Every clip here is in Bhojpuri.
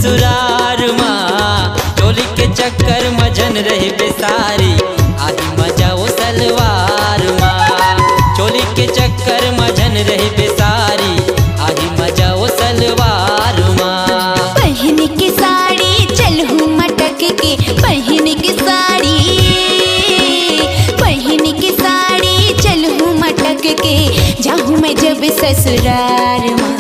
ससुरार माँ, चोली के चक्कर मजन रहे बेसारी, आही मजा वो सलवार माँ। चोली के चक्कर मजन रहे बेसारी, आही मजा वो सलवार माँ। पहन के साड़ी चलहूँ मटक के, पहन के साड़ी, पहन के साड़ी चलहूँ मटक के, जाऊँ मैं जब ससुरार माँ।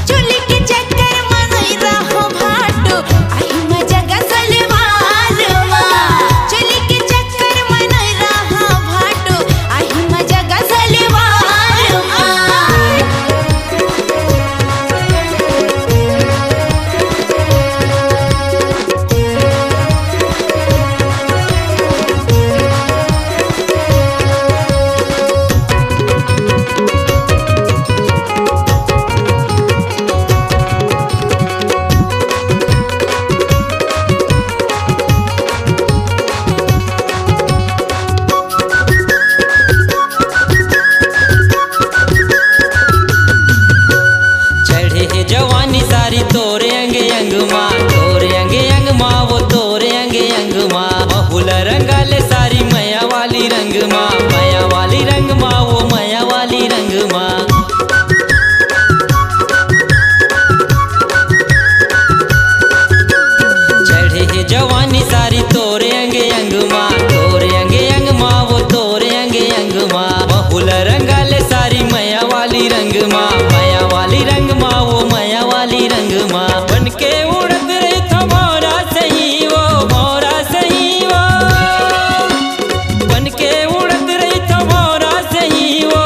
चोली के चक्कर मनई रहो भाटो, आई मजा का सलवार माँ। चोली के चक्कर मनई रहो भाटो, आई मजा का सलवार माँ। चढ़े है जवानी सारी तोरे अंग अंग माँ, तोरे अंग अंग माँ, वो तोरे अंग अंग माँ। बहुल रंगाले सारी मया वाली रंग माँ, मया वाली रंग माँ, वो मया वाली रंग माँ। चढ़े है जवानी सारी तोरे अंग अंग माँ, तोरे अंग अंग माँ, वो तोरे अंग अंग माँ। बहुल रंगाले सारी मया वाली रंग माँ, मया वाली रंग माँ, वो मया वाली रंग माँ। बन के उड़त रही था मोरा सही वो, मोरा सही वो। बन के उड़त रही था मोरा सही वो,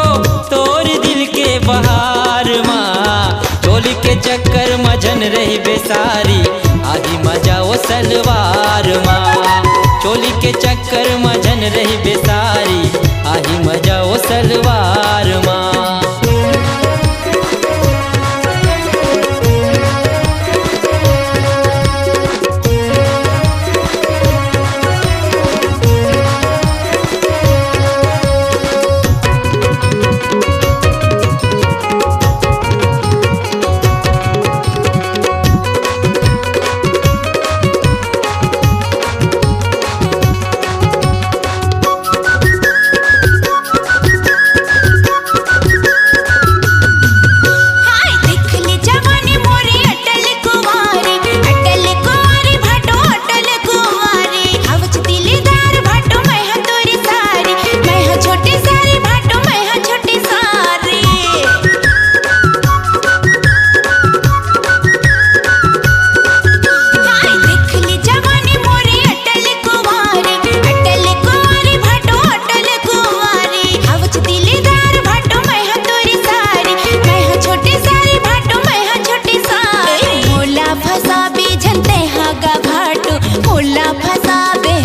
तोर दिल के बहार माँ। चोली के चक्कर मजन रही बेसारी, आही मजा वो सलवार माँ। चोली के चक्कर मजन रही बेसारी, आही मजा वो सलवार माँ। हाय देख ले जवानी मोरी अटल कुंवारी, अटल कुंवारी भाटो अटल कुंवारी। हवच दिलदार भाटो मैं हा तोरी सारी, मैं हा छोटी सारी भाटो मैं हा छोटी सारी। हाय देख ले जवानी मोरी अटल कुंवारी भाटो अटल कुंवारी। हवच दिलदार भाटो मैं हा तोरी सारी, मैं हा छोटी सारी भाटो मैं हा छोटी सारी। मोला फसाबे झनते हागा भाटो, मोला फसाबे,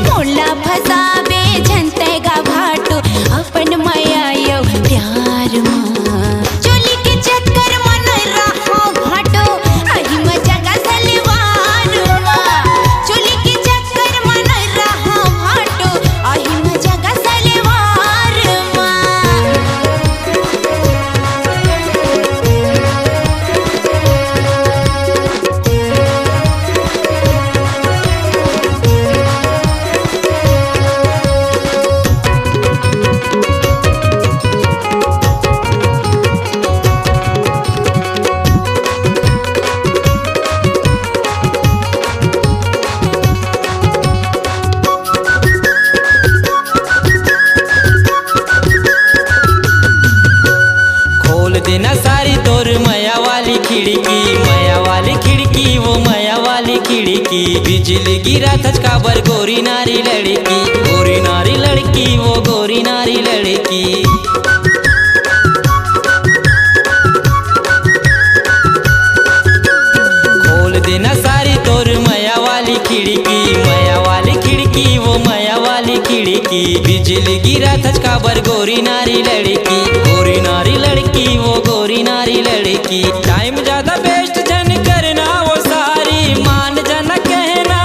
मोला फसाबे झनते गा भाटो, अपन माया यो प्यार माँ। चोली के चक्कर मनई रहो भाटो, आई मजा का सलवार माँ। चोली के चक्कर मनई रहो भाटो, आई मजा का सलवार माँ। खोल देना सारी तोर मया वाली खिड़की, मया वाली खिड़की, वो मया वाली खिड़की। बिजली गिरा थचकाबर गोरी नारी लड़की, गोरी नारी लड़की, वो गोरी नारी लड़की। खोल देना सारी तोर मया वाली खिड़की, मया वाली खिड़की, वो मया वाली खिड़की। बिजली गिरा थचकाबर गोरी नारी लड़की, गोरी नारी लड़की, वो गोरी नारी लड़की। टाइम ज्यादा वेस्ट जन करना वो सारी, मान जाना कहना।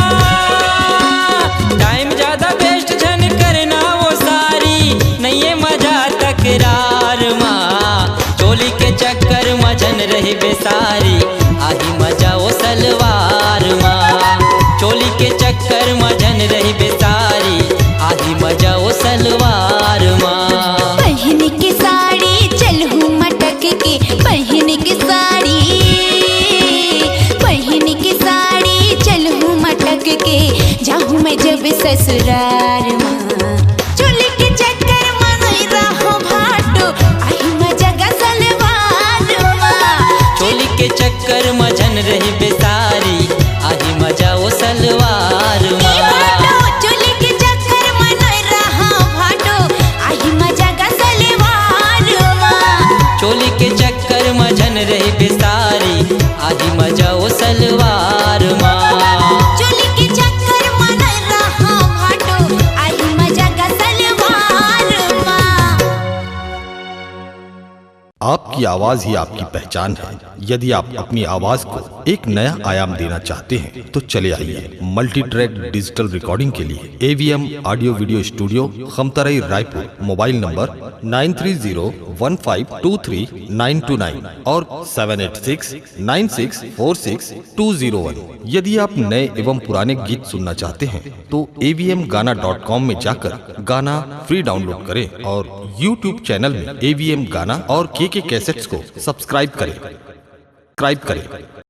टाइम ज्यादा वेस्ट जन करना वो सारी, नहीं ये मजा तकरार माँ। चोली के चक्कर मजन रहे बेसारी, आही मजा ओ सलवार माँ। चोली के चक्कर में जन रही बेसारी, आही मजा ओ सलवार माँ। पहन के साड़ी चलहूँ मटक के, पहन के साड़ी, पहन के साड़ी चलहूँ मटक के, जाहूँ मैं जब ससुरार माँ। चोली के चक्कर में नहीं रहो भाटो, आई मजा का सलवार माँ। चोली के चक्कर में जन रही बेसारी, आही मजा ओ सलवार माँ। चोली के चक्कर में नहीं रहो भाटो, आई मजा का सलवार माँ। चोली के चक्कर में जन रही बेसारी, आही मजा ओ सलवार माँ। चोली के चक्कर में नहीं रहो भाटो, आई मजा का सलवार माँ। आपकी आवाज ही आपकी पहचान है। यदि आप अपनी आवाज को एक नया आयाम देना चाहते हैं तो चले आइए मल्टी ट्रैक डिजिटल रिकॉर्डिंग के लिए AVM audio video studio Khamtarai Raipur. Mobile number 9301523929 और 7869646201। यदि आप नए एवं पुराने गीत सुनना चाहते हैं तो avmgana.com में जाकर गाना फ्री डाउनलोड करें और YouTube चैनल में AVM गाना और KK कैसेट्स को सब्सक्राइब करें।